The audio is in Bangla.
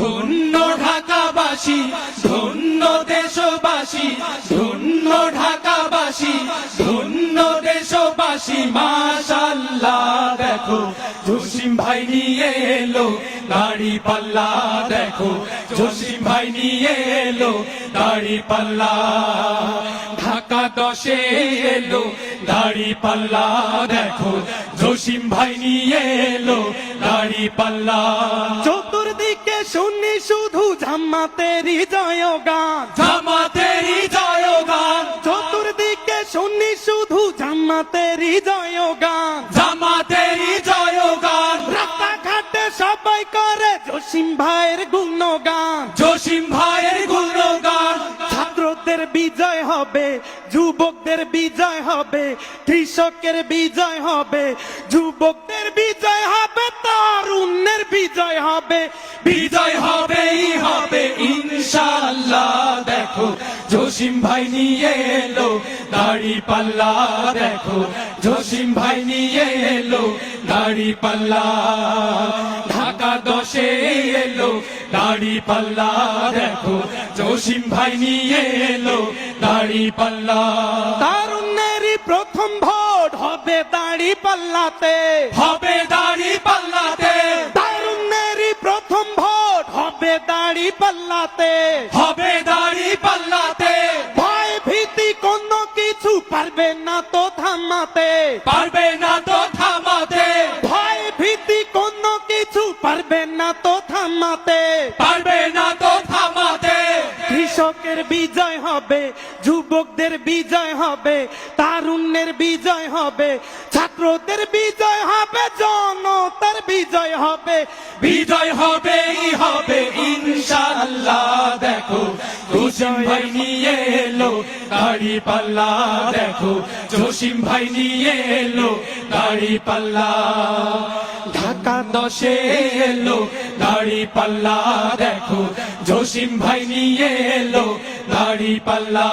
ধন্য ঢাকাবাসী, ধন্য দেশবাসী, ধন্য ঢাকাবাসী, ধন্য দেশবাসী। মাশাআল্লাহ দেখো জসিম ভাই নিয়ে এলো দাড়ি পাল্লা, দেখো জসিম ভাই নিয়ে এলো দাড়ি পাল্লা। ঢাকা 10-এ এলো দাড়ি পাল্লা, দেখো জসিম ভাই নিয়ে এলো দাড়ি পাল্লা। চতুর্দিকে শুনি শুধু জামাতেরই জয়গান, জামাতেরই জয়গান, চতুর্দিকে শুনি শুধু জামাতেরই জয়গান, জামাতেরই জয়গান। রাস্তাঘাটে সবাই করে জসিম ভাইয়ের গুণগান, জসিম ভাইয়ের গুণগান। ছাত্রদের বিজয় হবে, যুবকদের বিজয় হবে, কৃষকের বিজয় হবে, যুবকদের বিজয় হবে, তরুণের বিজয় হবে, বিজয় হবেই হবে ইনশাআল্লাহ। দেখো জসিম ভাই নিয়ে এলো দাড়ি পাল্লা, দেখো জসিম ভাই নিয়ে এলো দাড়ি পাল্লা। ঢাকা 10-এ এলো দাড়ি পাল্লা, দেখো জসিম ভাই নিয়ে এলো দাড়ি পাল্লা। তরুণেরই প্রথম ভোট হবে দাড়ি পাল্লাতে, হবে দাড়ি পাল্লাতে, তরুণেরই প্রথম ভোট হবে দাড়ি পাল্লাতে, হবে দাড়ি পাল্লাতে। ভয় ভীতি কোনো কিছু পারবে না তো থামাতে, পারবে না তো থামাতে, ভয় ভীতি কোনো কিছু পারবে না তো থামাতে, পারবে না তো থামাতে। কৃষকের বিজয় হবে, যুবকদের বিজয় হবে, তারুণ্যের বিজয় হবে, ছাত্রদের বিজয় হবে, জনতার বিজয় হবে, বিজয় হবেই হবে ইনশাআল্লাহ। দেখো জসিম ভাই নিয়ে এলো দাড়ি পাল্লা, দেখো জসিম ভাই নিয়ে এলো দাড়ি পাল্লা। ঢাকা 10-এ এলো দাড়ি পাল্লা, দেখো জসিম ভাই নিয়ে এলো দাড়ি পাল্লা।